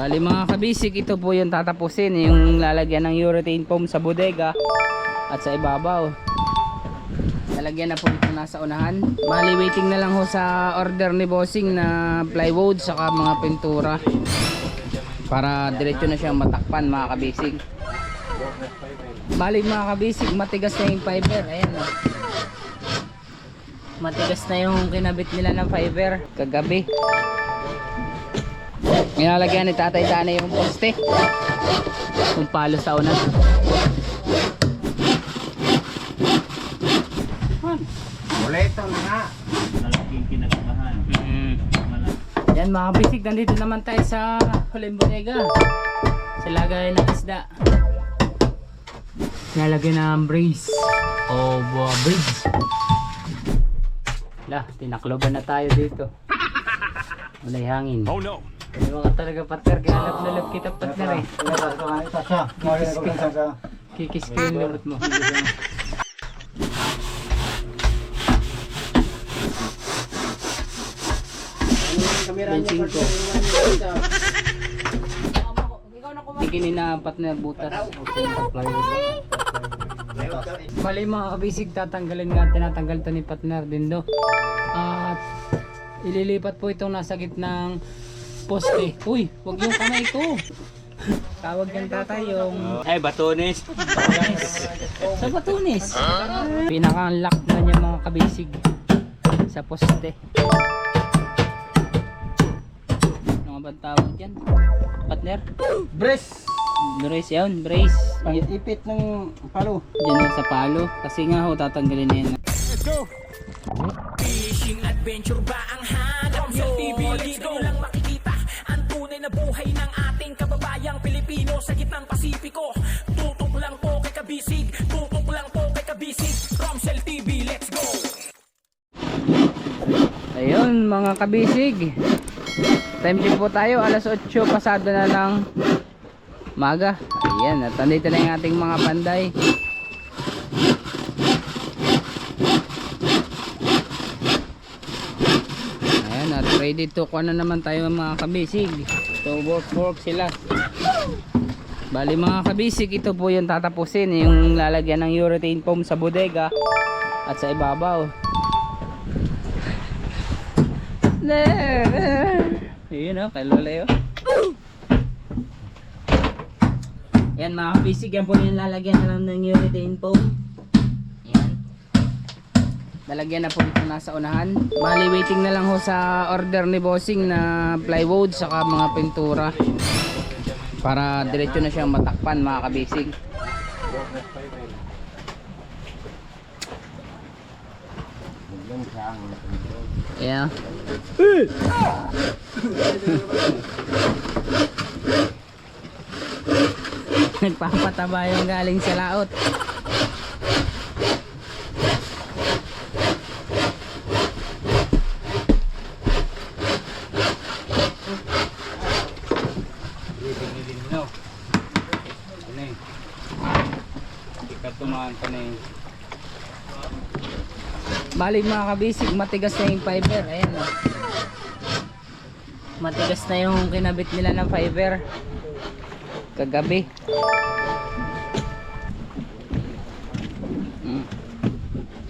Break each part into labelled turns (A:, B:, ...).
A: Bali mga kabisig, ito po yung tatapusin, yung lalagyan ng urethane foam sa bodega at sa ibabaw. Lalagyan na po ito nasa unahan. Bali waiting na lang ho sa order ni bossing na plywood saka mga pintura para diretso na siyang matakpan mga kabisig. Bali mga kabisig, matigas na yung fiber. Ayan o, matigas na yung kinabit nila ng fiber kagabi. Nilalagyan ni Tatay Tana yung poste kung palo sa unan.
B: Boleto na nga.
C: Malaking kinakabahan.
A: Yan mga kabisig, nandito naman tayo sa Huling Bodega sa lagay ng isda. Nilalagyan ng brace o bridge. Lah, tinakloban na tayo dito. Walay hangin.
C: Oh no.
A: Hindi mo ka talaga partner, kaya lap kita partner eh. Kikis ko yung lumot mo. Bensin ko. Tiginin na partner butas. Bali mga kabisig, tatanggalin nga, tinatanggal to ni partner din do. At ililipat po itong nasa gitnang poste. Uy, wag yung kamay ko. Tawag yan tatay yung
C: Batones.
A: sa batunis. Pinaka-lock na niya mga kabisig sa poste. Ano nga ba tawag yan? Partner?
B: Brace.
A: Brace yun, brace.
B: Pag-ipit ng palo.
A: Diyan sa palo. Kasi nga ho, tatanggalin na yan.
C: Let's go.
D: Fishing adventure ba ang hanap nyo? Dito lang makikita ang tunay na buhay ng ating kababayang Pilipino sa gitnang Pasipiko. Tutok lang po kay Kabisig, tutok lang po kay Kabisig. Romsel TV, let's go!
A: Ayun mga kabisig, time check po tayo, alas 8 pasado na ng maga. Ayan, at nandito na yung ating mga panday. Ayan, at ready to kuha na naman tayo mga kabisig. So work sila. Bali mga kabisig, ito po yung tatapusin, yung lalagyan ng urethane foam sa bodega at sa ibabaw. Ayun o, kay Lola yun. Yan mga kabisig, yan po yung lalagyan na lang ng urethane foam. Yan. Lalagyan na po ito nasa unahan. Bali waiting na lang ho sa order ni bossing na plywood saka mga pintura para diretso na siyang matakpan mga kabisig. Yeah. Nagpapataba yung galing sa laot.
C: Ikatumaan ka na yun.
A: Balik mga kabisig, matigas na yung fiber. Ayan o, matigas na yung kinabit nila ng fiber kagabi.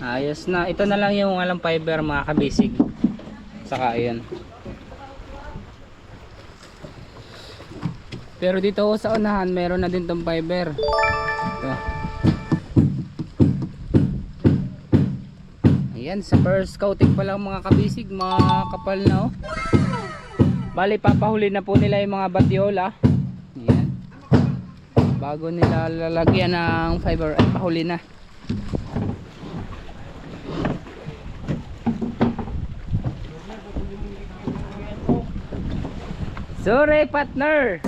A: Ayos na. Ito na lang yung alang fiber mga kabisig. Saka ayan. Pero dito sa unahan meron na din tong fiber. Ito. Ayan, sa first coating pa lang mga kabisig, mga kapal na oh. Bali papahuli na po nila yung mga batiola. Ayan. Bago nila lalagyan ng fiber at pahuli na. Sorry partner,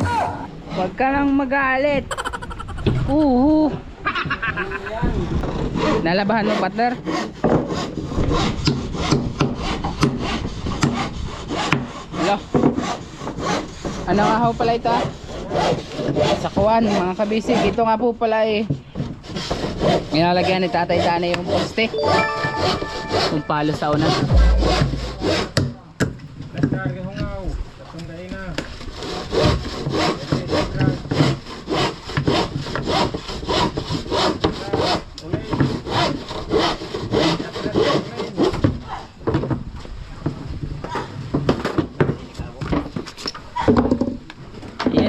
A: huwag ka nang magalit. Nalabahan mo partner? Hello. Ano nga ho pala ito ah? Sa kuwan mga kabisig. Ito nga po pala eh, nilalagyan ni Tatay Tana yung poste kung palo sa unan.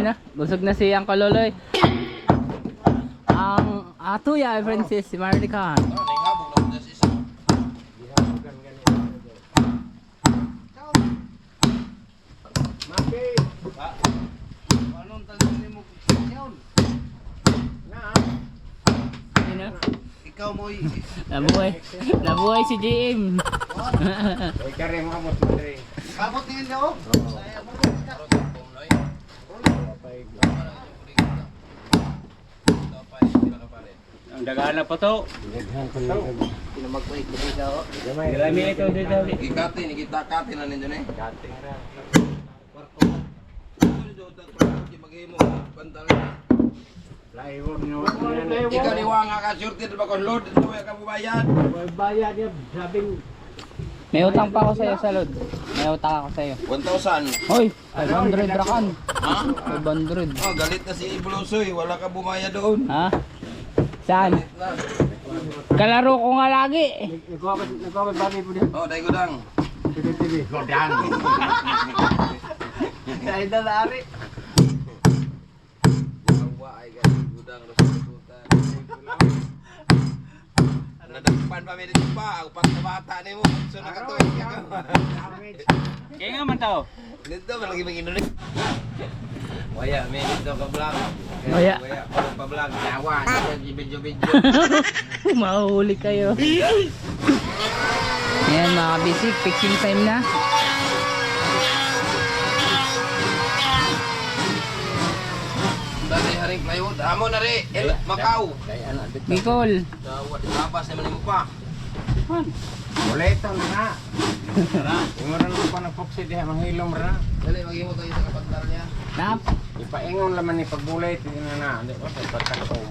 A: na. Busog na si Uncle Loloy. Ang ato ya, Francis, si Marlican.
B: Anong talon mo yun?
A: Sino?
B: Ikaw mo
A: Nabuhay si JM.
B: Oy, kare mo amot mo dre. Kamot din daw.
C: Ang dagana pa to. Marami ito dito.
E: Ikati ni kita kati na ninyo ni. Ikaw ni wanga ka surti ba kon load ito ka bubayad.
B: Bayad niya, sabing
A: May utang pa ako sa'yo, Salud. May utang ako sa'yo.
E: 1,000.
A: Hoy, 500 rakan.
E: Ha?
A: 500.
E: Oh, galit na si Bulusoy, wala ka bumayad doon.
A: Ha? Saan? Kalaro ko nga lagi.
B: nagkawat bagay po din.
E: Oh, dai gudang.
B: TV. Godang. Dahil dalari.
E: Yawa ay galit gudang resultutan. Nadapan pa mi dito pa, upat na bata nimo. So nakato.
C: Kaya nga man tao.
E: Dito ka lagi mag-inulit. Waya, may dito ka vlog.
A: Waya.
E: Waya, pa vlog. Yawa, video-video.
A: Mahuli kayo. Ayan mga bisik, fixing time na.
E: Dali haring plywood. Amo na ri, Macau.
A: Bicol.
E: Dawa di labas naman mo pa.
B: Boleto na. Ingon na pa ng foxy diha manghilom ra.
E: Dali maghimo tayo sa kapagdar niya.
A: Nap.
B: Ipaingon laman ni pagbulet na di ba sa pagkakom.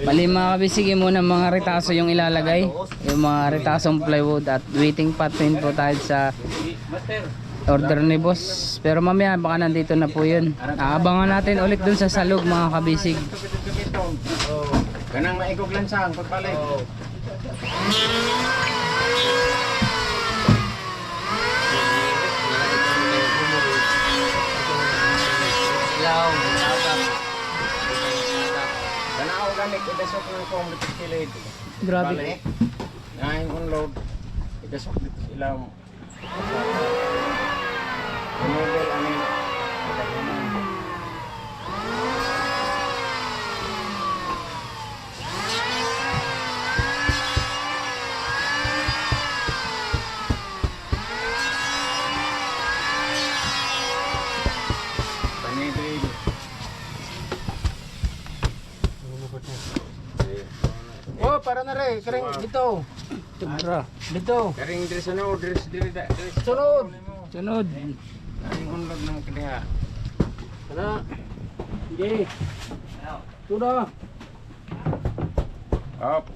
A: Bali mga kabisig, muna mga retaso yung ilalagay. Yung mga retasong plywood at waiting pattern po tayo sa order ni boss. Pero mamaya baka nandito na po yun. Aabangan natin ulit dun sa salog mga kabisig.
B: Ganang maikog lansang pagbalik. Kana organic idasok ng kom dito sa kilid.
A: Grabe.
B: Nine unload. Idasok dito sa ilaw. Model anin. Oh, para na rin. Kering dito. Dito. Kering diri sunod, diri sunod.
A: Sunod.
B: Aning unload ng kaliha.
A: Tara. Sige. Tuna.
B: Up.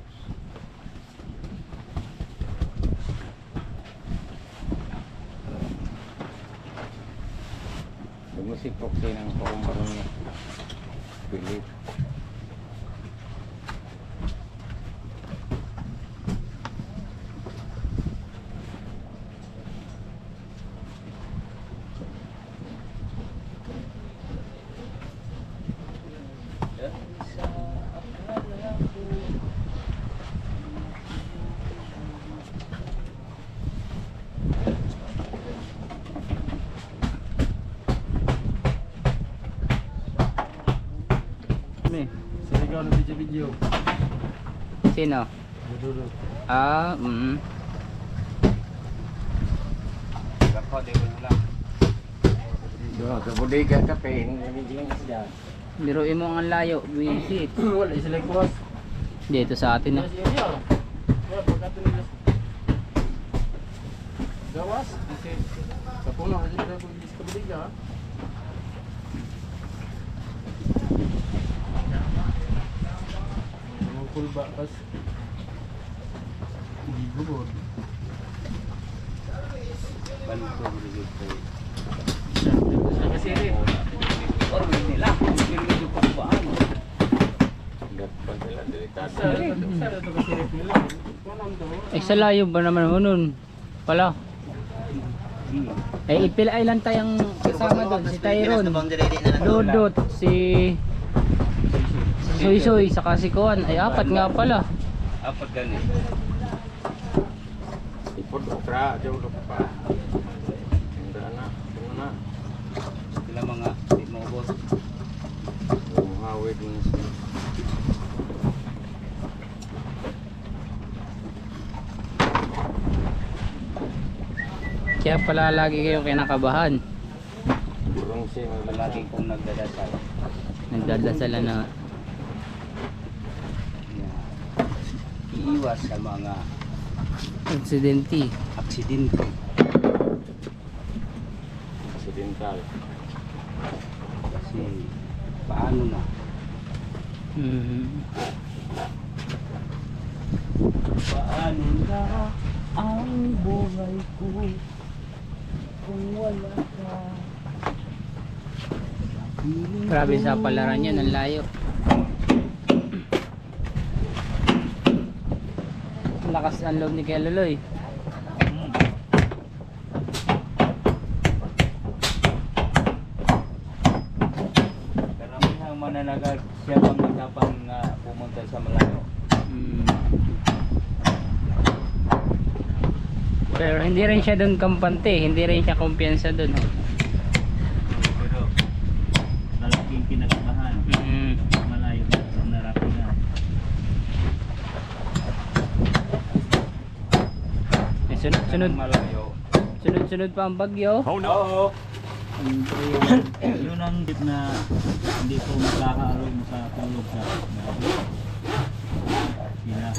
B: Lumusipok din ang paumbarong niya. Pilit. Sinigaw na video.
A: Sino? Ah,
B: Dapat di mo lang. Do, sa bodega ka pa hindi siya.
A: biruin mo ang layo. Visit.
B: Wala sila kuwas.
A: Dito sa atin na.
B: Gawas kasi sa puno kasi sa bodega. Kulba pas gigugod.
C: Balik ko dito.
B: Kasi rin.
C: Or nila, hindi ko pa ano.
B: Dapat sila delikado. Sara to kasi rin nila.
A: Sa layo ba naman mo nun? Pala. Eh, ipil ay lang tayong kasama doon, si Tyron, Dodot, si Soy, saka si Kuan. Ay, apat nga pala.
C: Apat ganit.
B: Ipod okra, jauh lupa. Enggak na, gimana?
C: Sila mga di mo ubos.
B: Hawid mo.
A: Kaya pala lagi kayong kinakabahan.
B: Burung sih
C: Palagi kong nagdadasal.
A: Nagdadasal na
C: Na iiwas sa mga
A: aksidente.
C: aksidente.
B: accidental.
C: Kasi paano na? Paano na ang buhay ko kung wala ka?
A: Grabe sa palaran yan, ang layo. Lakas ang loob ni Kuya Luloy.
C: Karamihang mananagat siya pang nagkapang pumunta sa malayo.
A: Pero hindi rin siya doon kampante, hindi rin siya kumpiyansa doon.
C: Pero malaking kinakabahan. Malayo sa narating na.
A: Eh, sunod
C: Malayo.
A: sunod pa ang bagyo.
C: Oo.
F: Yun ang dip na hindi ko makahalo sa tulog sa sila.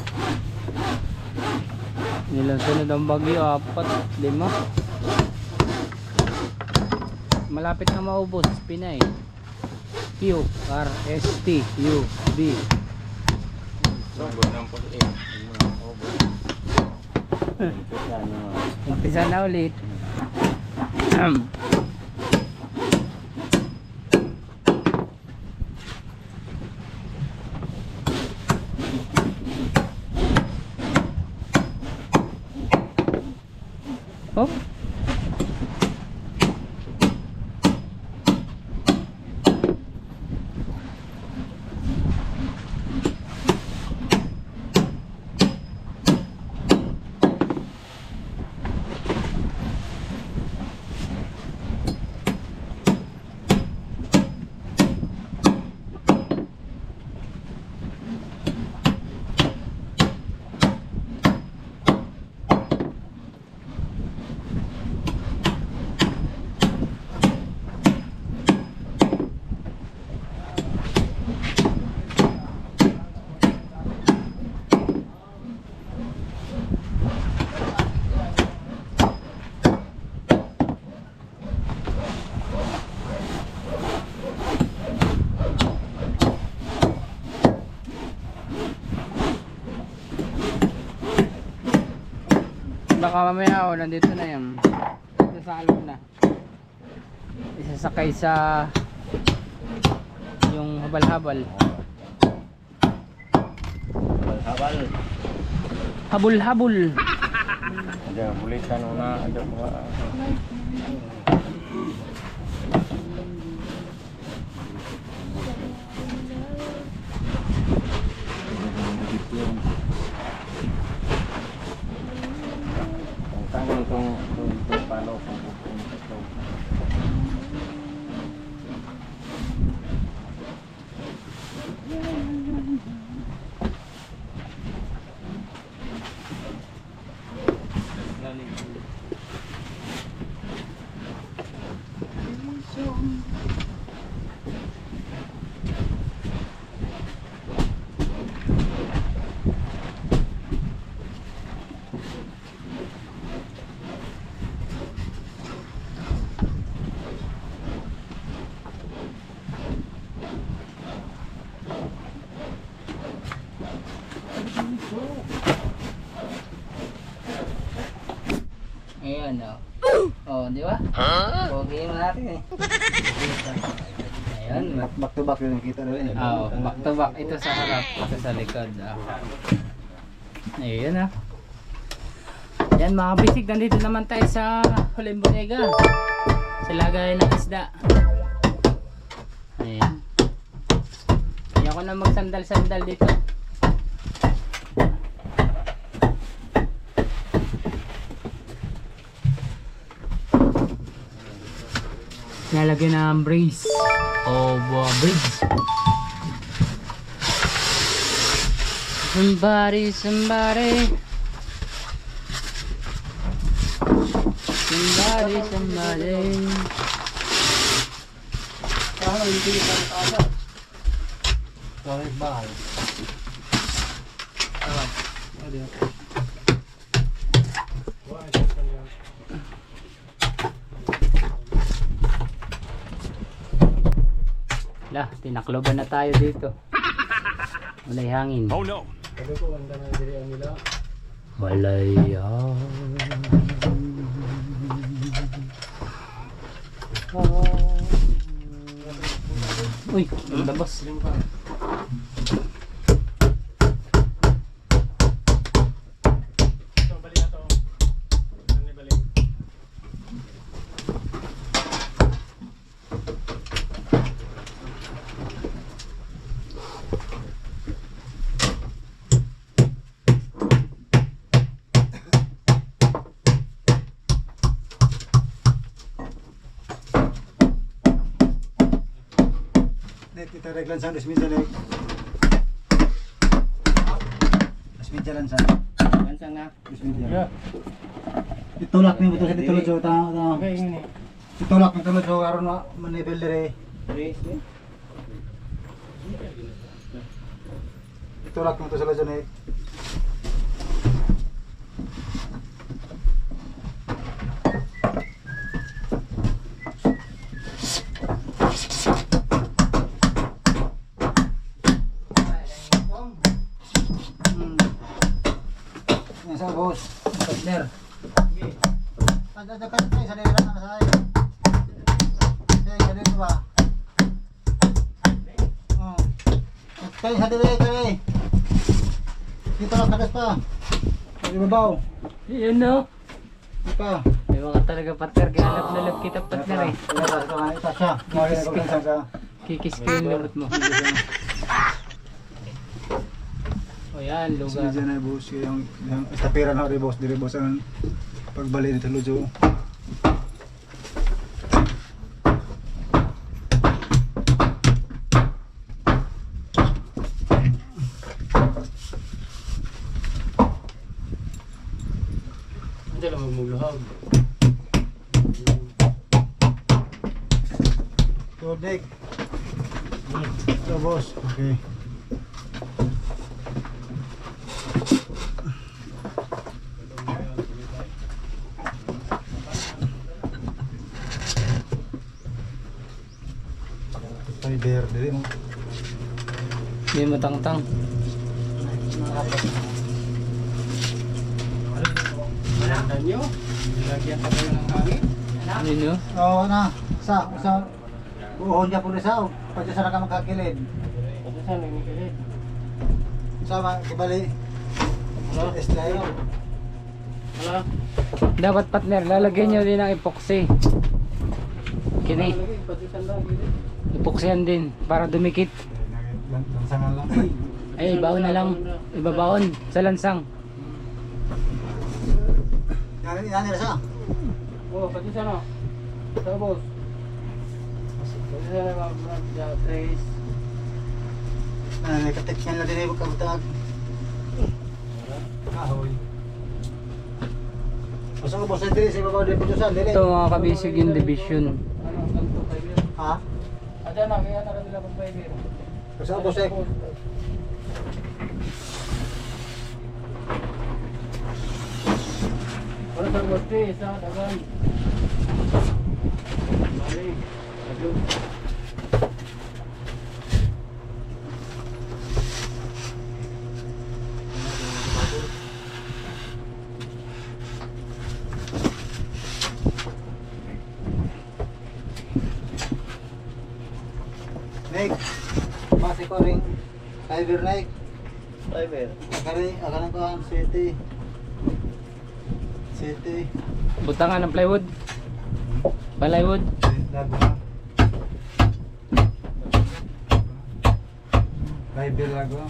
A: Nilang sunod ang bagyo, 4, 5. Malapit na maubos, Pinay. Q, R, S, T, U, B.
B: Sobrang ng puti.
A: Umpisa na ulit. Oh. Baka mamaya nandito na yan. Sasalo na. Isasakay sa yung habal-habal.
C: Habal.
A: Habul-habul.
B: Ada bulitan una ada buah. Tentang untuk palo
A: Ayan o. Oh, di ba? Pogi mo natin eh. Ayan.
F: Back to back yung kita doon.
A: Oh, back to back. Ito sa harap, ito sa likod. Ayan ah. Yan mga bisig, nandito naman tayo sa Huling Bodega. sa lagayan ng isda. Ayan. Kaya ko na magsandal-sandal dito. Nalagyan ng brace o bridge. Somebody, somebody. Somebody, somebody. Lah, tinakloban na tayo dito. Walay hangin. Oh no. Walay Uy, ang labas.
G: Kita reglan sa 2 meter leg. 2 meter lang sa.
C: Lansang na.
G: 2 meter. Itulak ni betul sa ditulog so ta. Itulak ni tulog so karon na manibel dire. Itulak mo to sa lajon eh. Sa boss, partner. Ada kan sa dira na sa ay. Sige, dito ba? Oh. Kay sa dira kay. Dito na kadas pa. Di babaw.
A: Yun no.
G: Di pa.
A: May mga talaga partner, ginalap-lalap kita partner eh.
G: Ito siya.
A: Kikis ko yung lurot mo. O yan, lugar.
G: Sige na boss, yung estapera na rin boss, dire boss ang pagbali nito lujo.
A: Hindi lang magmuluhag.
G: Todek. So boss, okay. Fiber dili mo.
A: Hindi matang-tang. Yun no?
G: Oo na. Sa buhon niya po rin sa pati sa ka magkakilid. Sama kibali. Estlayo.
A: Dapat partner, lalagyan nyo din ng epoxy. Kini. Epoxyan din para dumikit.
G: Lansangan lang.
A: Ay, ibaon na lang. Ibabaon sa lansang.
G: Yan na sa.
C: Oh, pati sa no. Sa boss. Pati sa mga trace.
G: Nakatekyan lang din ay kabutag. Kahoy. Basta ko boss dili sa babaw dili putusan dili.
A: Ito mga kabisig yung division.
G: Ha?
C: Ada na kaya na nila pag-fiber.
G: Basta ko boss
C: Para sa boss sa dagan. Bali. Ayo.
G: Nek. Pati ko ring. Fiber nek.
C: Fiber.
G: Akalan ko ang city. City.
A: Butangan ng plywood. Plywood.
G: Lago na. Bible lago.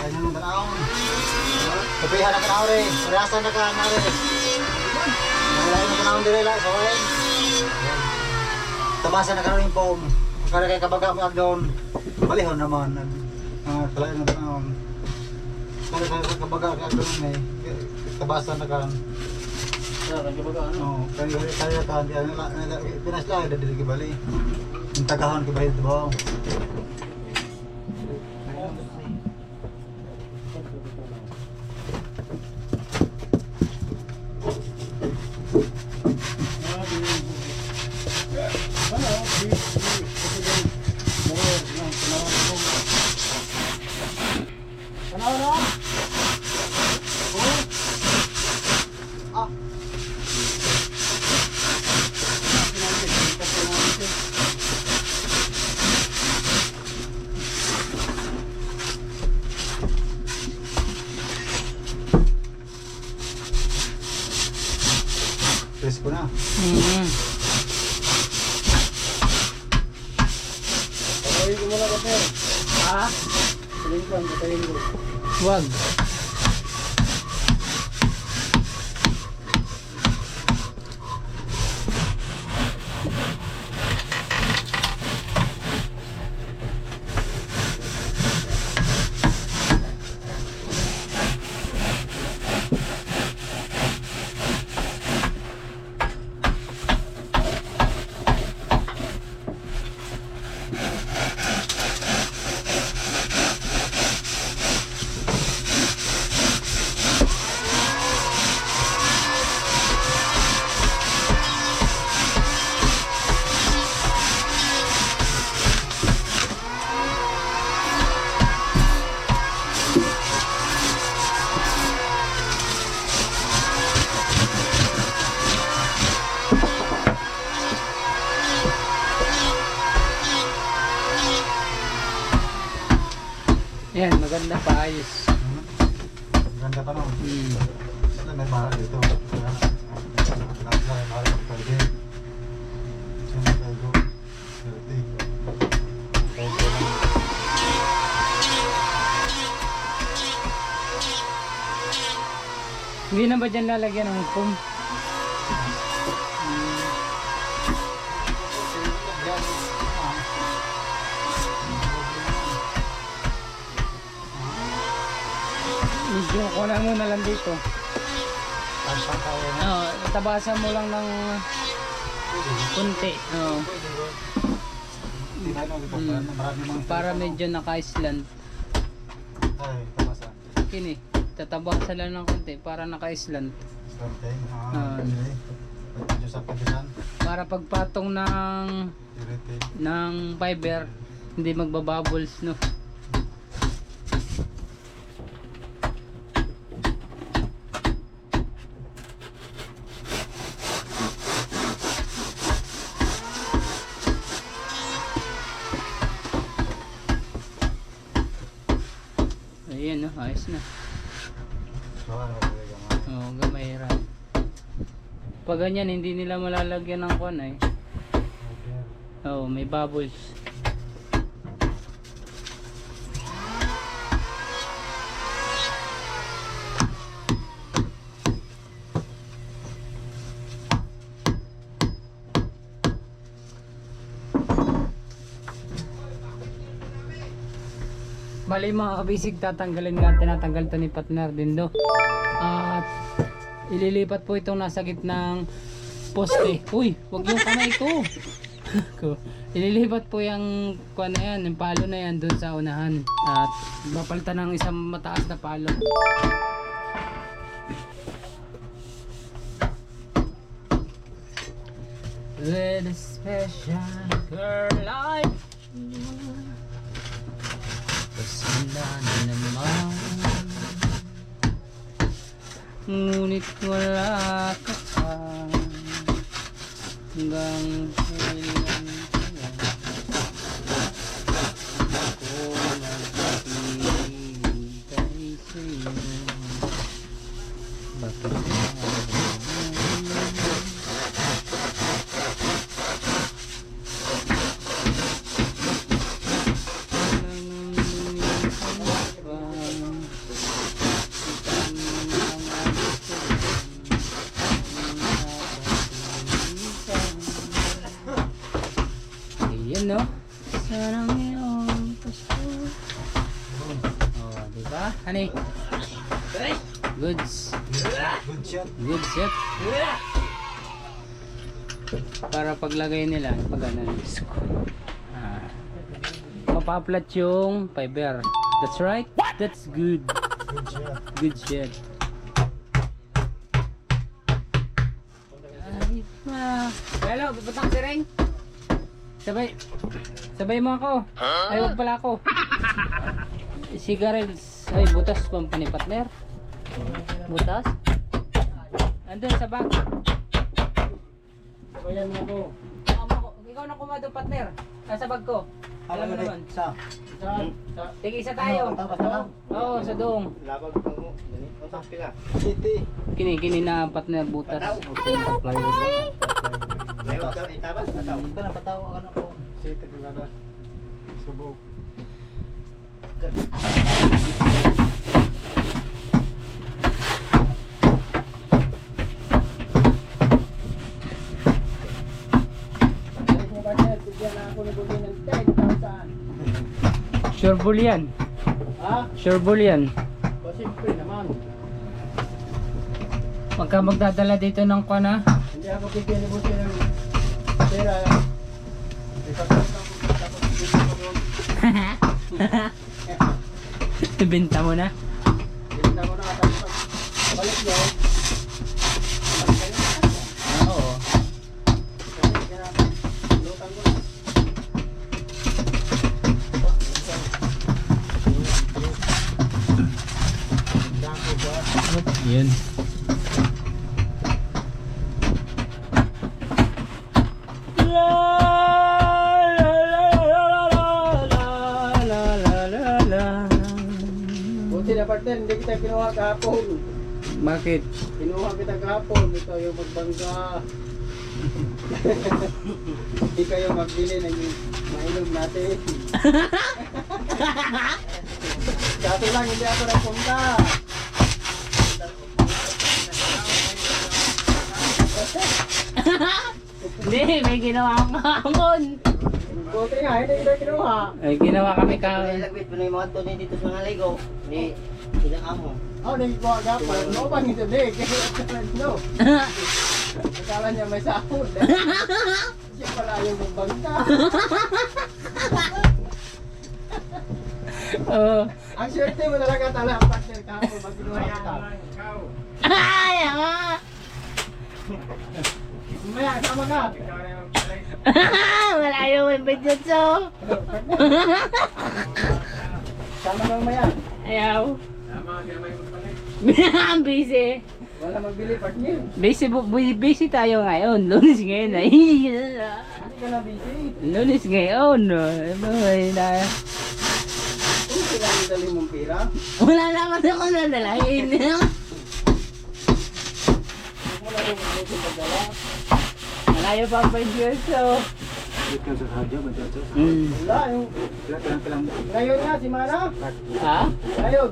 G: Dahil nang tanaw. Kapihan na tanaw rin. Parihasan na ka na rin. Dahil na tanaw din rin. Sawain. Tabasan na ka rin yung foam. Kaya kay kabaga mo doon. Balihon naman. Talaga na tanaw. Kaya kay kabaga mo doon may. Tabasan na ka. Oo. Kaya ka. Pinasla. Dali kibali. Yung tagahan kibali ito ba? Press ko na.
C: Patayin ko muna kasi.
A: Ha?
C: Sabihin ko, patayin ko.
A: Wag. Yan, maganda pa, ayos.
G: Ganda pa naman. Sila may mahal dito. Sila may mahal dito. Pwede. Sila may tayo. Pwede. Pwede lang.
A: Hindi na ba dyan lalagyan ng foam? Yung kuna mo na lang dito.
G: Ang pangkawa na.
A: Oo, tabasan mo lang ng kunti. Oo.
G: Hindi na nung ipapalan. Marami mga
A: Para medyo naka-island.
G: Ay, tamasa.
A: Kini, tatabasan lang ng kunti para naka-island.
G: Something.
A: Ah.
G: Hindi. Medyo sa pagkisan.
A: Para pagpatong
G: Irritating.
A: ng fiber, hindi magbabubbles, no? Ayan, no? Ayos na.
G: So, ano talaga nga.
A: Oo, gamay rin. Pag ganyan, hindi nila malalagyan ng kwan eh. Oo, may bubbles. Bali mga kabisig, tatanggalin nga, tinatanggal to ni partner din do. At ililipat po itong nasa gitnang poste. Uy, wag yung kamay ko. Ililipat po yung kuan na yan, yung palo na yan doon sa unahan. At papalitan ng isang mataas na palo. With a special girl like you, pasanda na naman. Ngunit wala ka pa, hanggang kailan kaya ako maghihintay sa'yo. Bakit ayan, no? Sarang iyong pasto. Oh, diba? Honey? Goods.
G: Good shot.
A: Good shot. Para paglagay nila, pag ano, mapaplat yung fiber. That's right. That's good.
G: Good shot.
A: Good shot. Ay, hello, puputang si Reng. Sabay mo ako. Ay, wag pala ako. Cigarettes. Ay, butas pang partner. Butas? Andun sa bag.
C: Sabayan mo ako.
A: Ikaw na kumado partner. Nasa bag ko. Alam mo naman.
C: Sa?
A: Sige, isa tayo. Oo, sa doong.
C: Labag mo. Ganito. Pila.
A: Kini na partner butas.
C: Itabas.
G: Ito na patawa ka na po. Sita ko na. Subok.
A: Sure bull yan.
C: Ha?
A: Sure bull yan.
C: O siyempre naman.
A: Pagka magdadala dito ng kwana,
C: Hindi ako bigyan ni Buti ng pera. Ipagkakot ako tapos bigyan ko doon.
A: ibenta mo na.
C: Binta ko na tapos balik yun.
A: Oo.
C: Kasi kaya lutang ko na.
A: Yun.
C: Buti na partner, hindi kita kinuha kahapon.
A: Bakit?
C: Kinuha kita kahapon. Ito yung magbangga. Hindi kayo magbili ng mainom natin. Dati lang hindi ako nagpunta.
A: Hindi, may ginawa akong hamon.
C: Buti nga, hindi kita kinuha.
A: Ay, ginawa kami ka.
H: Lagwit mo na yung mga tunay dito sa mga ligo. Ni ilang amo.
C: Oh, nagkuha gapon. No, bang ito din. Kaya no. Akala niya may sahod. Siya pala yung magbangka.
A: Oo.
C: Ang swerte mo talaga partner kahapon. Magkinuha ka.
A: Ay, ah.
C: Mamaya, sama ka.
A: Malayo yung Benjutsu.
C: Sama ka mamaya.
A: Ayaw. Busy.
C: Wala magbili partner.
A: Busy tayo ngayon. Lunes ngayon.
C: Hindi ka na busy.
A: Lunes ngayon. Ay, na.
C: Kung kailangan dali mong pira.
A: Wala naman ako nadalahin.
C: Huwag mo na rin magbili pagdala.
A: Malayo pa ang Benjutsu.
G: Ito sa radyo, Benjutsu.
C: Wala yung...
G: Pilang.
C: Ngayon nga si Mana.
A: Ha?
C: Ngayon.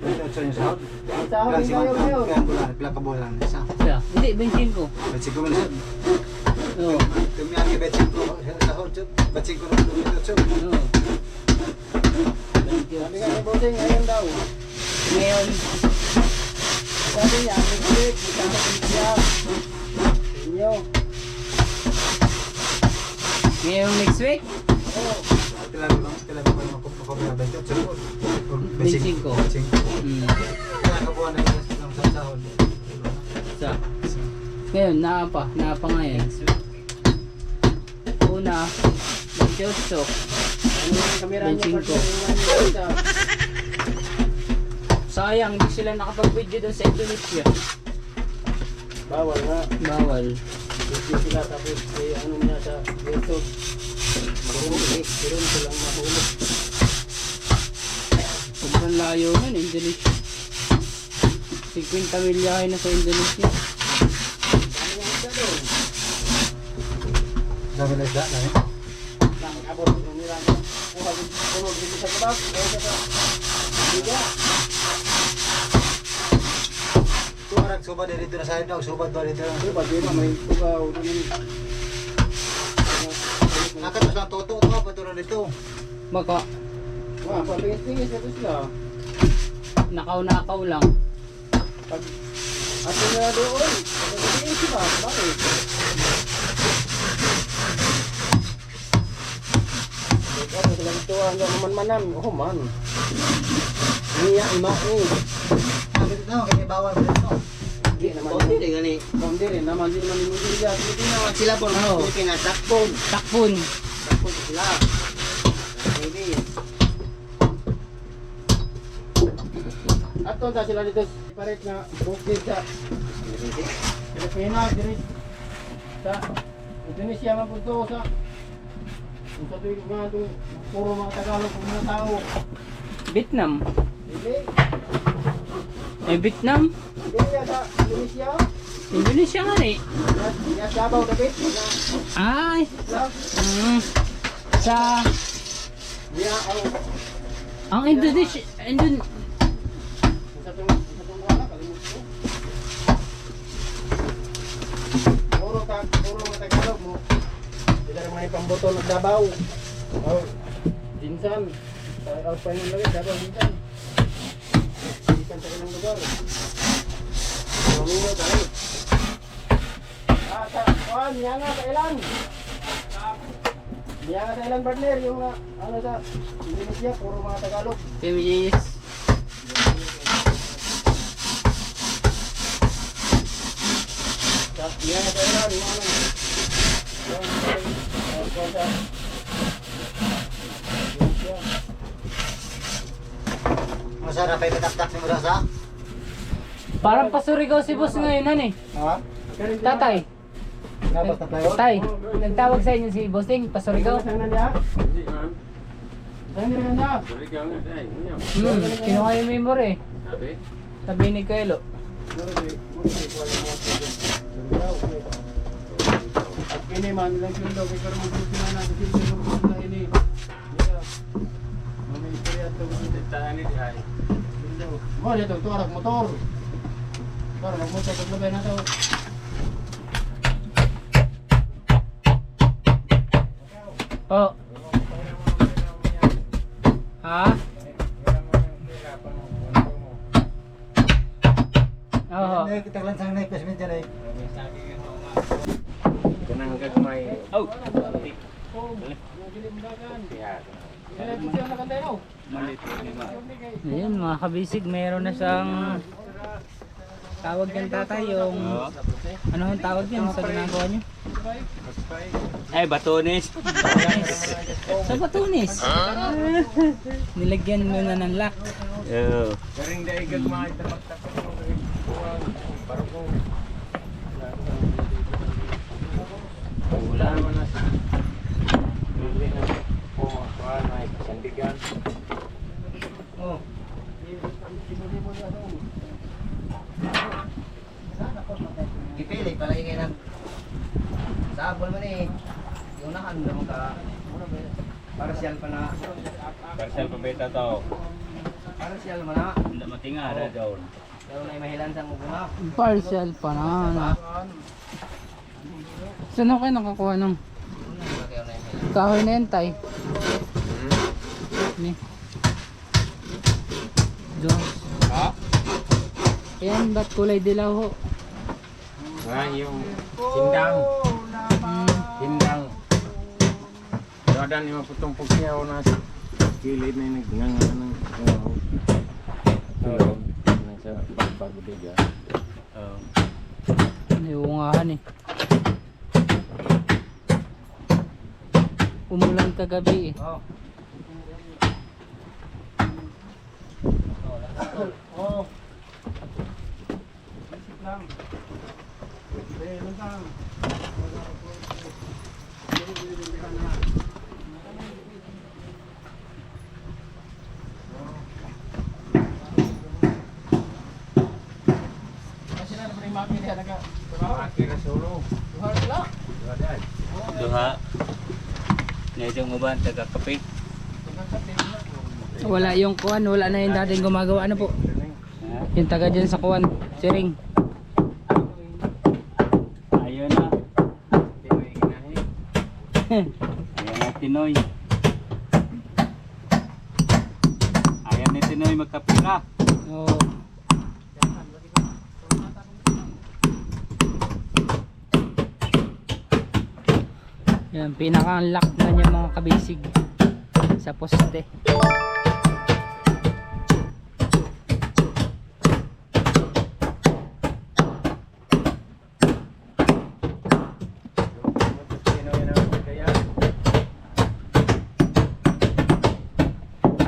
G: Benjutsu yung sahod.
C: Ang sahod din ngayon ngayon.
G: Pilang kabulan. Isa.
A: Hindi, bensin ko.
G: Bensin ko man siya.
A: Oo.
G: Tumiyagi bensin ko. Sahod. Bensin ko na Benjutsu.
A: Oo.
C: Sabi nga ni Bossing, ngayon daw.
A: Ngayon,
C: Sabi niya, nag-click, isama din siya. Inyo.
A: ngayong next week,
G: Pilang ko yung makukuha Benjutsu.
A: bensin ko.
G: Bensin ko. Pilang kabulan na yung sahod.
A: Sa, ngayon, naapa ngayon. Una, Benjutsu.
C: Ano yung kamera niya?
A: Bensin ko.
C: Partner,
A: Sayang, hindi sila nakapag-video doon sa Indonesia.
C: bawal nga.
A: Bawal.
C: Hindi sila tapos ano niya sa YouTube. Mahulog. Pero ito lang mahulog.
A: Sobrang layo nun, Indonesia. 50 milyahe na sa Indonesia.
C: Ano nga siya doon?
G: Sabi na isda na eh.
C: Lang, abot. Umira niya. Punog dito sa kabak. Kaya siya sa... Higa.
G: Tumarag subad dito na sa ino. Subad ba dito na.
C: Ano ba? Di ba? May tugaw.
G: Nakatas lang toto. Ito pa ito na dito.
A: Baka,
C: Wah, pabingis-bingis ito sila.
A: nakaw-nakaw lang.
C: Pag... Ato na doon. Pabingis sila. Bakit? Ano sila ito hanggang manan-manan. Oh man. Niya ima eh.
G: Sabi dito na. Kaya bawal mo dito.
C: Hindi naman. Hindi rin naman. Hindi naman yung India. Pilipinas.
A: Sila po, ano?
C: Pilipinas. Takpon.
A: Takpon.
C: Takpon sila. Hindi. Ato ta sila dito. Parit na bukid sa Pilipinas. Diri sa Indonesia man po ito sa kung sa tuwing mga itong puro mga Tagalog kung mga tao.
A: Vietnam.
C: Hindi.
A: Vietnam.
C: Hindi niya sa Indonesia.
A: Indonesia nga eh.
C: Niya Davao David.
A: Ay.
C: Sa
A: Sa,
C: niya
A: ang Indonesia,
C: sa itong wala, kalimut ko. Puro mga Tagalog mo. Hindi na naman ipamboto ng Davao. Oh, Dinsan. Out pa yung lagi, Davao Dinsan. Dinsan sa ilang lugar. Mamino tayo. Kuhan, niya nga sa ilan. Niya nga sa ilan partner, yung ano sa Indonesia, puro mga Tagalog.
A: Feminist.
C: Niya nga sa ilan, yung ano.
G: Masarap ay kataktak ni Murasa.
A: Parang pasurigaw si boss ngayon, han eh.
G: Ha?
A: Tatay.
G: Dapat na tayo.
A: Tay, nagtawag sa inyo si Bossing, pasurigaw.
C: Saan na niya? Saan na niya?
A: Kinuha yung memory eh. Sabi ni Kuelo.
C: Ini man lang yung daw pero mo gusto na natin yung gusto ini. Mami istorya to tahan ni ay. Mo dito to arag motor. Para magmotor pag labay na to.
A: Oh. Ha? Oo.
G: Kita lang sang na ipes medya na eh.
B: Kanang gagmay.
A: Oh. Ayan mga kabisig, meron na siyang tawag yan tatay yung ano yung tawag yan sa ginagawa nyo?
F: Ay, batones.
A: Sa batunis. Nilagyan mo na ng lock.
F: Oo.
B: Karing dai gagmay tapak-tapak mo kay buwang barko. Wala naman na sa. Hindi na po kuan ay sandigan.
A: Oh.
C: Kipilig pala yung kailan. Sabol man eh. Yung nakanda mo ka. Parcial pa na.
F: Parcel pabeta to.
C: Parcial man na.
F: Hindi matinga na daw.
C: Pero na mahilan sa mukha.
A: Partial pa na. Saan ako kayo nakakuha ng kahoy na yan tay? Ni. Diyos.
B: Ha?
A: Ayan, ba't kulay dilaw ho?
B: Yung sindang. Sindang. Dadan yung putong pugsiyaw na sa kilid na yung nagngangan ng tulog. Nasa pagpagodiga.
A: Niungahan eh. Umulan kagabi eh.
C: Oh. Isip lang. Lang lang. Kasi na naman yung mami niya naga.
B: Akira solo. Dadan.
F: Duha. Ngayon yung uban, taga-kapit.
A: Wala yung kuwan, wala na yung dating gumagawa. Ano po? Yung taga dyan sa kuwan, siring.
F: Ayun na. Ayan na Tinoy. Ayan ni Tinoy magkapira.
A: Oo. Yan, pinaka-lock na niya mga kabisig sa poste.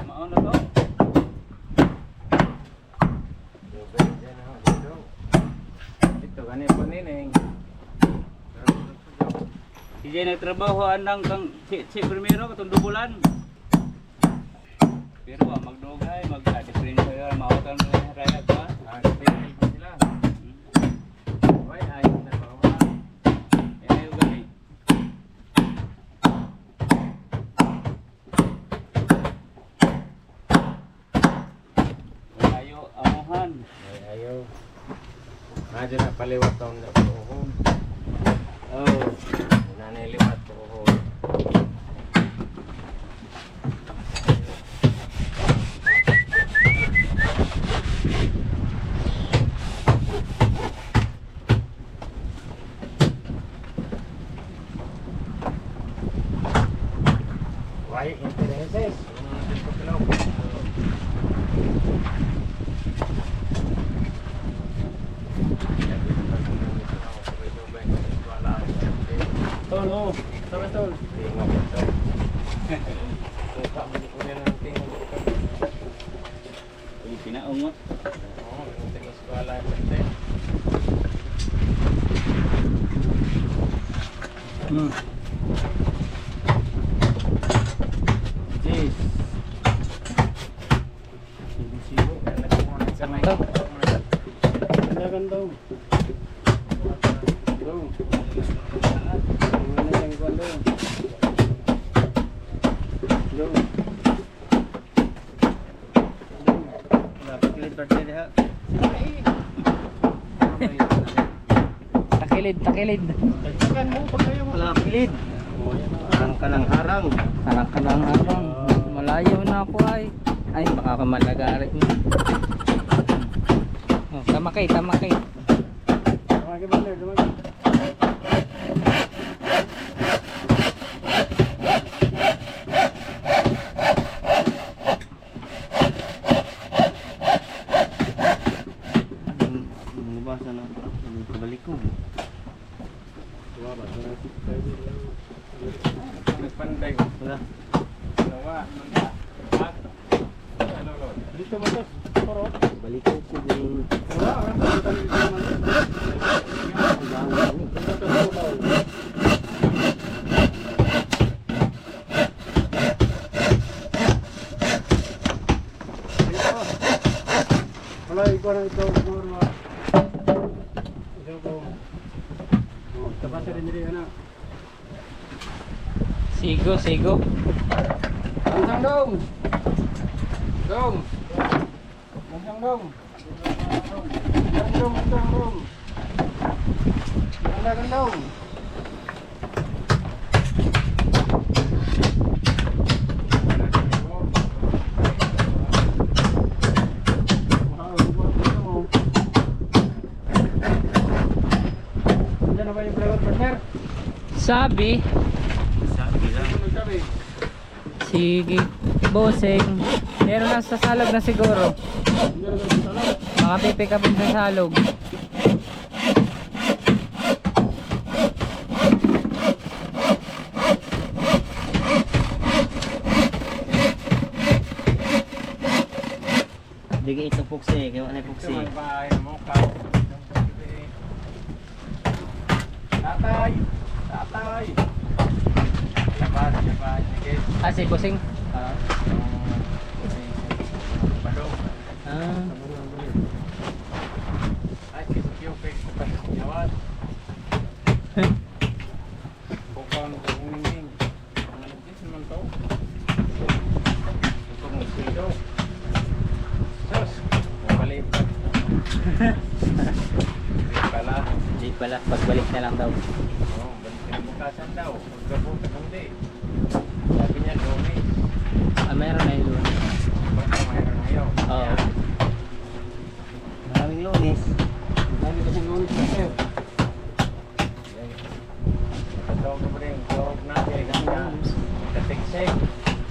F: Mauna to.
B: Ito ganit po nineng.
F: Sige nagtrabaho anang kang si primero katong dubulan. Pero magdugay, mag-different kayo, mautan mo yung rayat ba?
B: Pinay pa sila. Why ay na pa.
F: Ayaw gani. Ayaw amuhan.
B: Ayaw. Medyo na paliwat taon na po.
F: Oh.
B: Naniliwat po. Why intereses?
C: Tol, oh. Sama tol.
B: Tingog ito. Suka mo ko na ng tingog ito.
F: Uy, pinaungot.
B: Oo, yung tingog ko ala yung pante.
C: Jeez.
B: Sibo-sibo. Nagkukunan sa may.
C: Ganda-ganda. Go. Tingnan na siyang kwando. Go. Dapat kilit birthday diha.
A: Takilid, takilid.
C: Dagdagan mo pag kayo wala kilit. Harang ka ng harang.
A: Harang ka lang harang. Malayo na ako ay. Ay, baka ka malagarit mo. Oh, Tamakay, tamakay.
C: Dumagi partner, dumagi.
B: Bumabasa na. Balik ko.
C: Nagpanday.
B: Wala.
C: Dalawa. Dito mo to. Poro.
B: Balik ko ko yung...
C: Wala. Wala, ikaw na ito. Ito ko. Tapos rin rin na.
A: Sigo, sigo.
C: Langsang dong. Dong. Langsang dong. Langsang dong. Langsang dong. Diyan na ba yung vlogger partner?
A: Sabi,
B: Sabi lang.
C: Nagsabi.
A: sige, bossing. Meron na sa salog na siguro.
C: Diyan na ba yung salog?
A: Makapipick up sa salog.
B: Bigay ito puksi. Kaya ano puksi?
C: Bahay mo ka. Tatay. Tatay. Laban, laban. Sige.
A: Ah, si bossing.
C: Balong.
A: Ah,
C: Ay, kisyo kay Yawan. Bukang uminging. Ang lagis naman to. Bukang usido. Sus, mapalipat. Hindi pala.
A: di pala. Pagbalik na lang daw.
C: Oo, balik na bukasan daw. Pagkabuta kundi. Sabi niya, Lunes.
A: Ah, meron na yun.
C: Baka mayroon ngayon.
A: Oo.
B: Maraming lunes.
C: Dami kasi Lunes kasi. Katawag ko rin, tawag natin. Nagka-tigsem.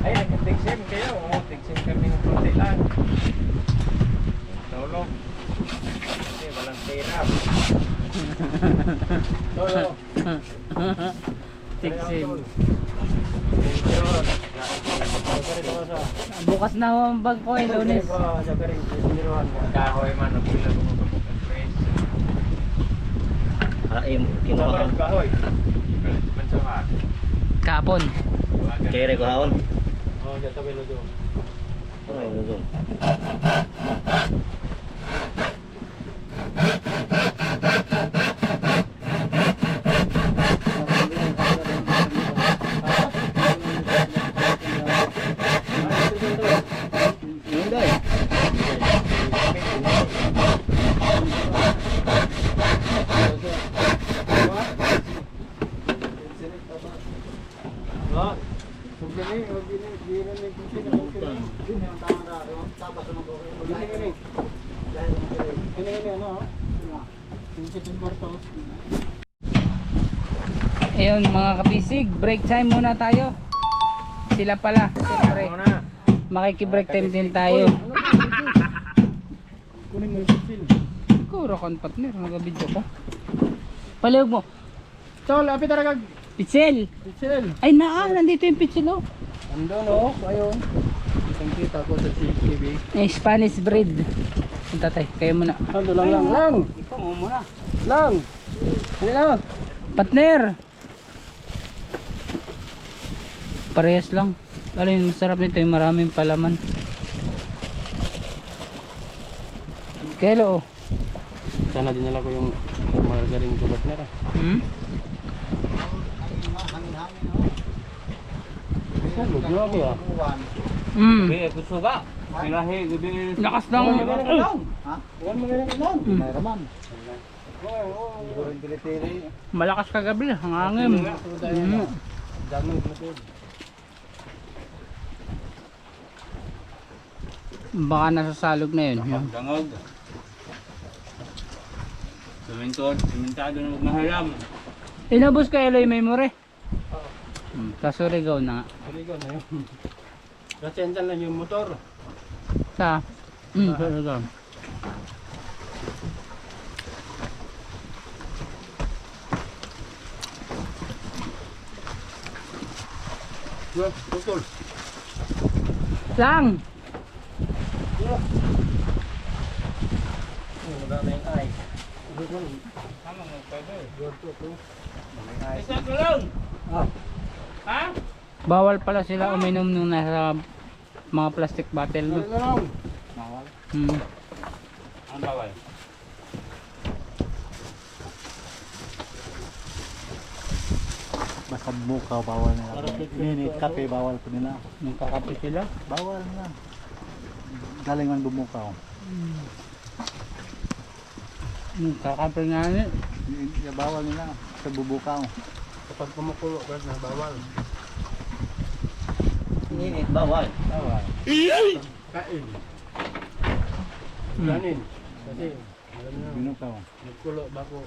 C: Ay, nagka-tigsem kayo. Oo, tigsem kami ng konti lang. Tulog. Kasi walang tirap. Tulog.
A: Tigsim.
C: Tigsim.
A: Bukas na ang bag ko eh, Lunes.
C: Kahoy man, napila ko mo kapag press.
B: Kinuha ka.
C: Kahoy. Mansawa.
A: Kapon.
B: Kere ko haon.
C: Oh, dyan tabi lo doon.
B: Ano yung luzon?
A: Ayun mga kapisig, break time muna tayo. Sila pala, siyempre. Makiki-break time din tayo.
C: Kunin mo yung pitsil.
A: Kuro kan partner, nag-video ka. Palihog mo.
C: Chol, api talaga.
A: Pitsil!
C: Pitsil.
A: Ay nandito yung pitsil oh.
C: Andun o, ayun. Isang kita ko sa CCTV.
A: Eh, Spanish breed. Punta tayo, kayo muna.
C: Ando lang.
A: Ikaw mo muna.
C: Lang. Hindi lang.
A: Partner! Parehas lang. Lalo yung masarap nito yung maraming palaman. Kelo oh.
C: Sana dinala ko yung margarine ko partner.
A: Hmm?
C: Grabe ah.
A: Hmm.
B: gusto ka? Pilahe, gabi.
A: Lakas ng...
C: Huwag mo ganyan lang. Mayroon.
A: Malakas kagabi, ang hangin.
C: Dami glutid.
A: Baka nasa salog na yun.
F: Dangog. Simentado na magmahalam.
A: Inabos ka Eloy Memory? Kasurigaw na nga.
C: Surigao na yun. Nasensya lang yung motor.
A: Sa? Kasurigaw.
C: Putol.
A: Lang!
C: Wala na yung ay.
F: Isa ko lang! Ha?
A: Bawal pala sila uminom nung nasa mga plastic bottle no?
F: Bawal. Ang bawal.
G: Basta bukaw, bawal nila. Minit, kape, bawal po nila.
A: Nung kakape sila.
G: Bawal na. Galing man bumukaw.
A: Nung kakape nga ni.
G: Bawal nila sa bubukaw.
C: Kapag kumukulo ka na bawal.
B: Init, bawal.
G: Bawal.
C: Kain. Kanin. Kasi alam na,
G: Binukaw.
C: nagkulo bako.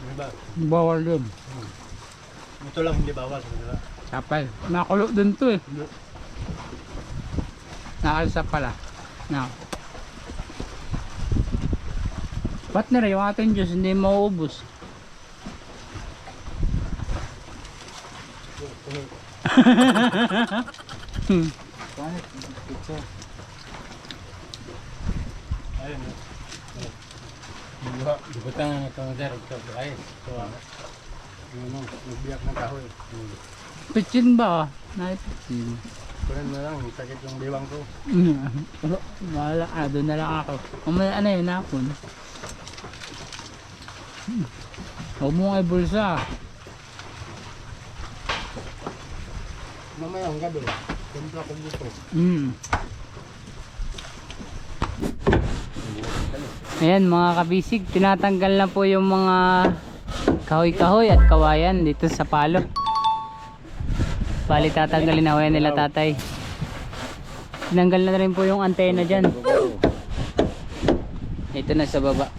C: Diba?
A: Bawal dun.
C: Ito lang hindi bawal sa kanila.
A: Kapal. Nakulo dun to eh. Nakalsa pala. Na. Partner, yung ating juice hindi mauubos.
G: Panit, picture.
C: Ayun. Di ba tayo itong sir? Ito ay. Ito ang nagbiyak ng kahoy.
A: Pitchin ba? Naipitchin.
C: Kunin na lang, sakit yung diwang ko.
A: Wala, doon na lang ako. Umaya ano yun, hapon. Huwag mo nga bulsa.
C: Mamaya ang gabi. Kumpla ko dito.
A: Ayan mga kabisig, tinatanggal na po yung mga kahoy-kahoy at kawayan dito sa palo. Bali tatanggalin na yan nila tatay. Tinanggal na rin po yung antena dyan. Ito na sa baba.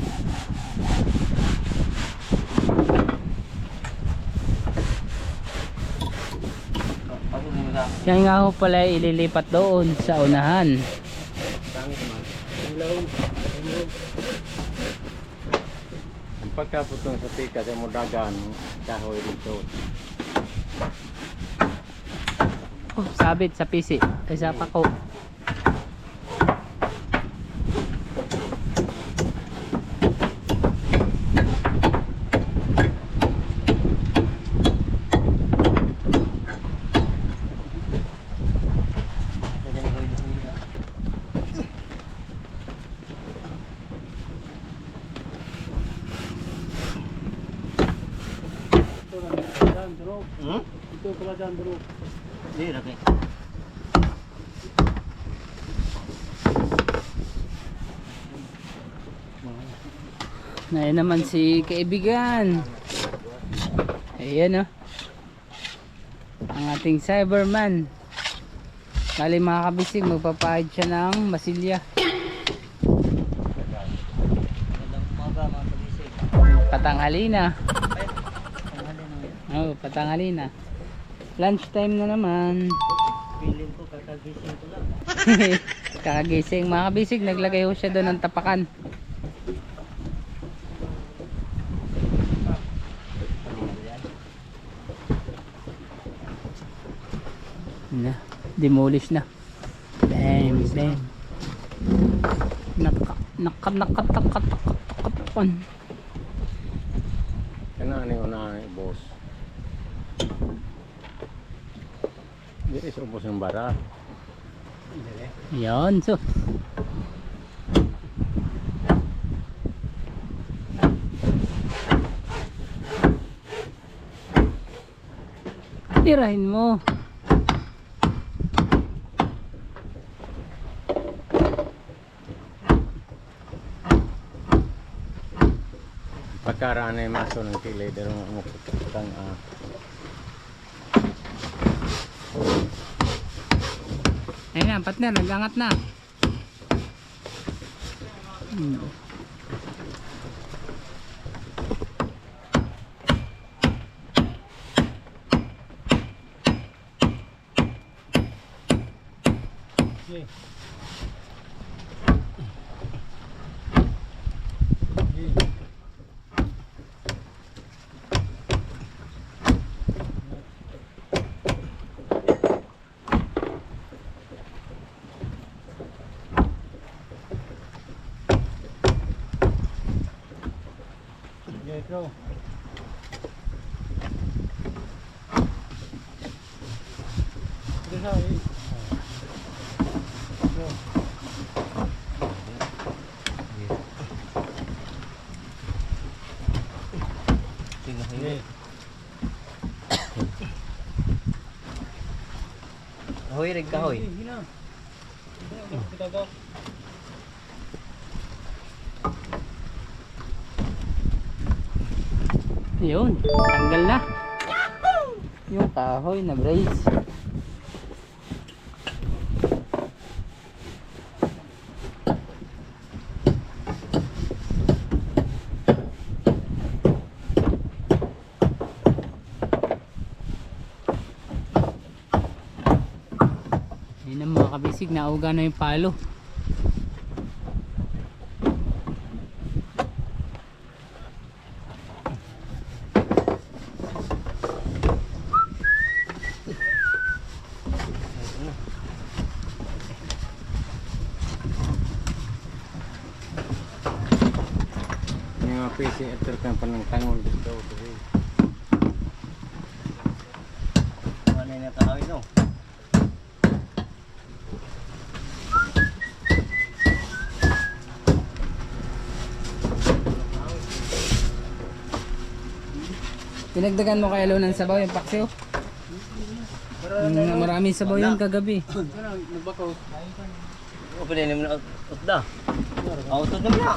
A: Yan nga ho pala ililipat doon sa unahan.
B: Ang pagkaputong sa tika sa mudagan, kahoy dito.
A: Oh, sabit sa PC. Ay sa pako.
C: Ito pala dyan bro.
B: Hindi, laki.
A: Ayan naman si kaibigan. Ayan oh. Ang ating Cyberman. Bali mga kabisig, magpapahid siya ng masilya. Patanghali na. Oh, patanghali na. Lunch time na naman.
F: Feeling ko kakagising ko lang.
A: Kakagising mga kabisig, naglagay ho siya doon ng tapakan. Na, demolish na. Bam, bam. Nakatakapan.
B: Kanaan yung unahan yung boss. Hindi is ubos ng bara.
A: Yan, so. Tirahin mo.
B: Pagkaraan ay maso ng kilay pero umukutang
A: Ayun na, partner, nagangat na.
F: Okay. Okay, go. This how it is. Go. Okay.
C: Kahoy, rig kahoy.
F: Sige na. Kita go.
A: Yun, tanggal na. Yung kahoy na brace. Yun ang mga kabisig, nauga na yung palo.
B: Yung mga PC at terkang panang tangol dito.
C: Ano yung kahoy no?
A: Pinagdagan mo kay Alo ng sabaw yung paksiw. Maraming sabaw yun kagabi.
C: O pwede naman utda. Utod naman na.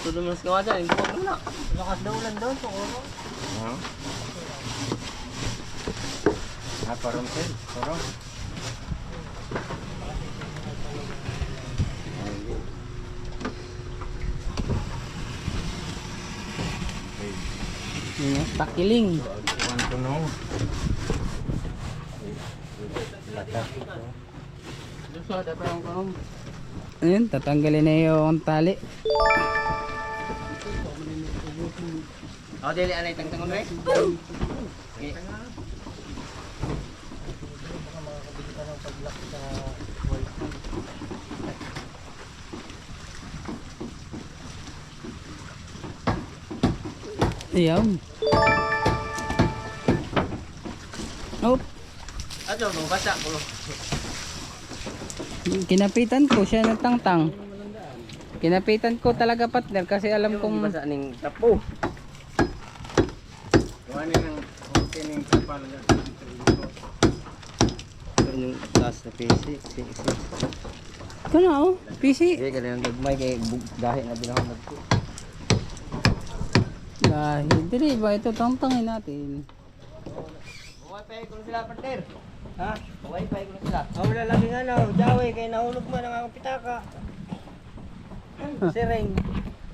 C: Utod naman sa kawasan. Hindi ko naman na. Lakas daw ulan doon.
B: Ha? Ah, parang sel. Parang.
A: Yun, takiling.
B: Want to know?
A: Ayun, tatanggalin na yung tali.
C: Ako dili anay tangtangon rin.
A: Ayan. Oh,
C: Ato, basa ko.
A: kinapitan ko siya ng tangtang. Kinapitan ko talaga partner kasi alam kong
C: Basa ning tapo.
B: Kuhanin ng opening kapal na.
C: Ito yung taas na PC.
A: kana oh, PC.
C: Sige, ganyan gagmay kay gahi na binahon ko.
A: Dahil dili ba ito tangtangin natin.
C: Wifi ko na sila, partner. Ha? Wifi ko na sila. Wala laging ano, Jawi, kay nahulog man ang akong pitaka. Sireng.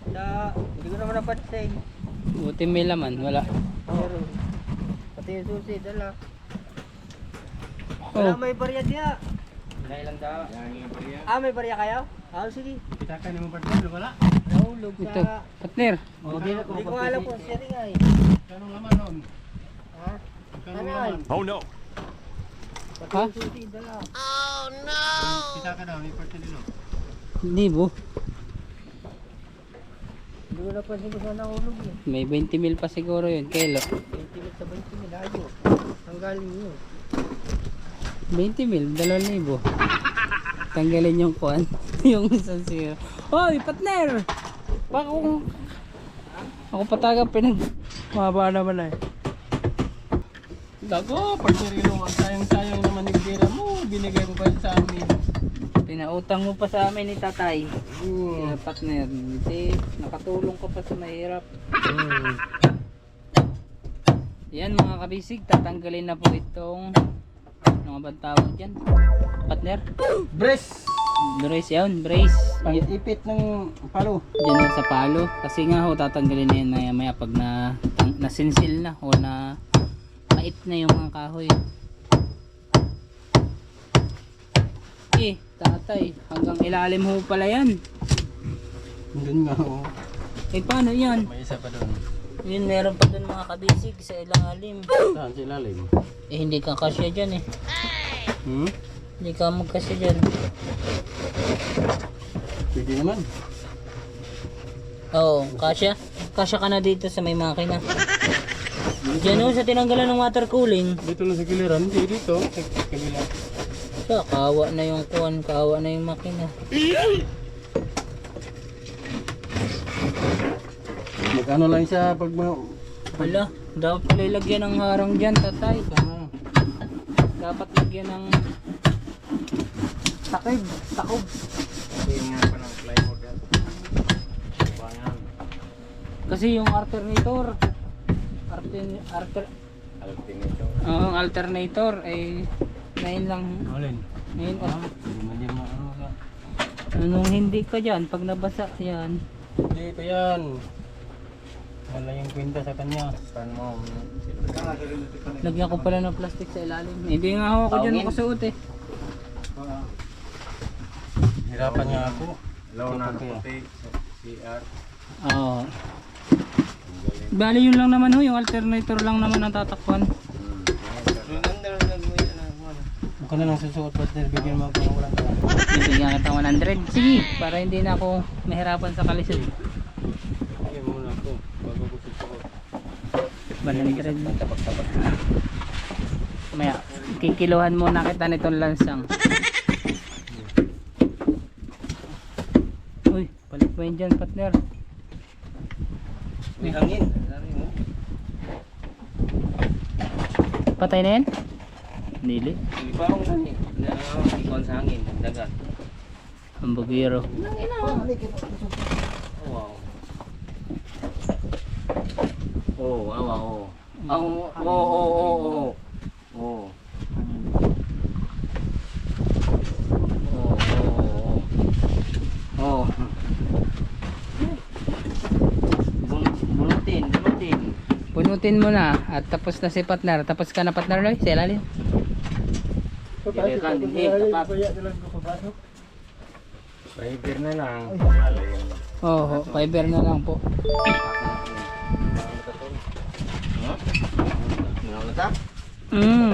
C: Hindi ko naman napansin.
A: Buti may laman, wala.
C: Pero, pati yung susi, dala. Wala
A: Oh,
C: may barya diya. Dahil lang daw. May barya kayo? Sige.
F: Kita ka naman partner, wala.
C: Nahulog
A: ito,
C: sa...
A: partner.
C: Hindi ko alam kung siri nga eh.
F: Kanong laman nun?
C: Ha?
F: Kanong
C: Ano
F: laman?
E: Oh no!
C: Pati
A: Ha?
C: yung susi, dala.
F: Kita ka daw, may partner dito.
A: Libo.
C: Hindi ko napansin ko saan nahulog eh.
A: May 20 mil pa siguro yun, kilo.
C: 20 mil sa 20 mil, ayo. Ang galing yun.
A: 20 mil, 2,000. Tanggalin yung kuan, yung isang zero. Hoy, partner! Baka ako pataga mahaba naman eh.
F: Dago, partner yun. Ang sayang-sayang naman yung gira mo. Binigay mo pa sa amin.
A: Pinautang mo pa sa amin ni tatay. Partner, hindi, nakatulong ka pa sa mahirap. Yan mga kabisig, tatanggalin na po itong mga bantawag dyan. Partner,
F: Brace!
A: brace yan, brace.
F: Pang-ipit ng palo.
A: Diyan sa palo. Kasi nga ho, tatanggalin na yan maya maya pag nasinsil na o na mait na yung mga kahoy. tatay, hanggang ilalim ho pala yan.
F: Doon nga oh.
A: Eh paano yan?
F: May isa pa doon.
A: Yun, meron pa dun mga kabisig sa ilalim.
F: Saan sa ilalim?
A: Eh hindi ka kasya dyan eh.
F: Hmm?
A: Hindi ka magkasya dyan.
F: Pwede naman.
A: Oo, kasya. Kasya ka na dito sa may makina. Diyan ho, sa tinanggalan ng water cooling.
F: Dito na sa giliran, hindi dito. Sa kabila.
A: Siya, kawa na yung kuwan, kawa na yung makina.
F: Magkano lang siya pag
A: Wala, dapat pala ilagyan ng harang dyan, tatay. Dapat lagyan ng takib, takob.
B: Tingnan pa ng plywood yan. Bangan.
A: Kasi yung alternator,
B: Alternator.
A: ang alternator ay 9 lang.
F: Alin?
A: 9
F: Hindi man yan maano ka.
A: anong hindi ka dyan, pag nabasa yan.
F: Hindi ko yan. Wala yung kwenta sa kanya.
B: Saan mo?
A: Lagyan ko pala ng plastic sa ilalim. Hindi nga ako dyan
B: Taungin.
A: nakasuot eh.
F: Hirapan nga ako.
B: Low na puti. CR.
A: Oo. Bali yun lang naman ho, yung alternator lang naman ang tatakpan.
F: Huwag ka na lang susuot partner. Bigyan mo ako ng walang ka.
A: Bibigyan kita 100. Sige, para hindi na ako mahirapan sa kalisod.
F: Bigyan mo na ako. Bago ko susuot.
A: 100. Maya, kikiluhan muna kita nitong lansang. Uy, palit mo yun dyan, partner.
F: May hangin.
A: Patay na yan? Nili.
F: Hindi pa akong hangin. Ikon sa hangin. Dagat.
A: Hambugiro.
F: Wow. Oh, awa, oh. Oh. Oh. Bunutin.
A: Punutin mo na at tapos na si partner. Tapos ka na partner, Loy? Sa ilalim.
F: Dilikan din eh. Tapat.
B: Fiber na lang.
A: Oo, fiber na lang po.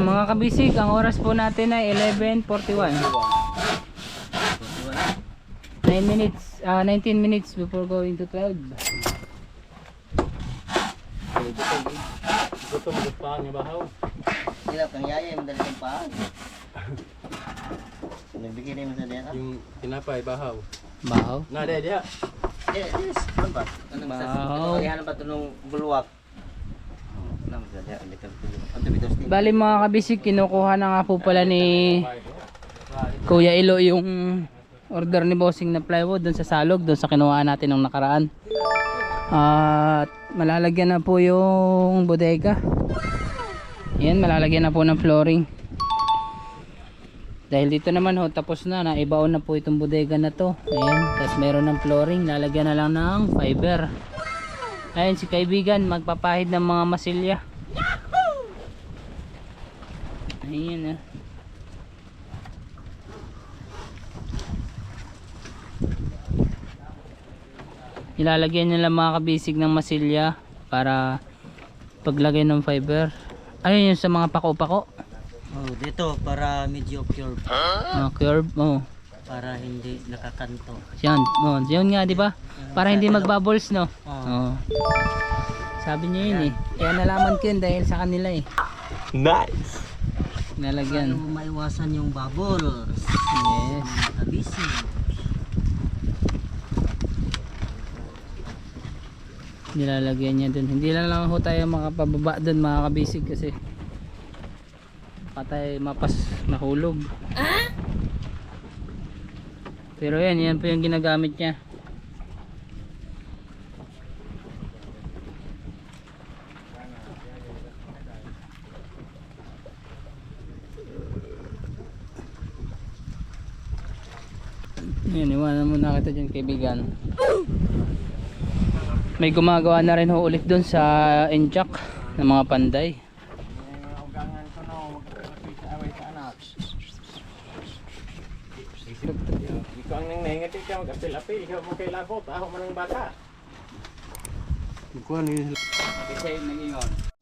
A: Mga kabisig, ang oras po natin ay 11:41. 19 minutes before going to 12.
F: Gutom pa niya bahaw.
C: Sila kang yaya, madali kang paan. Nagbigay rin mo sa dera.
F: Yung tinapay bahaw.
A: Bahaw.
F: Na dia.
C: Yes, ano ba? Ano ba?
A: Bahaw.
C: Ano ba ito nung bulwak? Ano ba sa dera? Ano ba ito?
A: Bali mga kabisig, kinukuha na nga po pala ni Kuya Ilo yung order ni Bossing na plywood doon sa salog, doon sa kinuha natin nung nakaraan. At malalagyan na po yung bodega. Yan, malalagyan na po ng flooring. Dahil dito naman ho, tapos na, naibaon na po itong bodega na to. Ayan, tapos meron ng flooring, lalagyan na lang ng fiber. Ayan si kaibigan, magpapahid ng mga masilya. Ayan ah. Ilalagyan nyo lang mga kabisig ng masilya para paglagay ng fiber. Ayun yung sa mga pako-pako.
C: Oh, dito para medyo curve.
A: Curve,
C: Para hindi nakakanto.
A: Yan, yun nga, di ba? Para hindi magbubbles, no? Oo. Sabi niya yun eh. Kaya nalaman ko yun dahil sa kanila eh.
F: Nice.
A: Nalagyan.
C: Maiwasan yung bubbles.
A: Yes.
C: Kabisi.
A: Nilalagyan niya dun. Hindi lang ho tayo makapababa dun mga kabisig kasi patay mapas nahulog. Pero yan po yung ginagamit niya. Yan, iwanan muna kita dyan kaibigan. May gumagawa na rin ho ulit doon sa Inchak ng mga panday.
C: Ikaw ang nangyayat, ikaw mag-apil-apil, ikaw magkailabot, ako man ang bata.
G: Kuan ni
A: Kasi nag-ingon.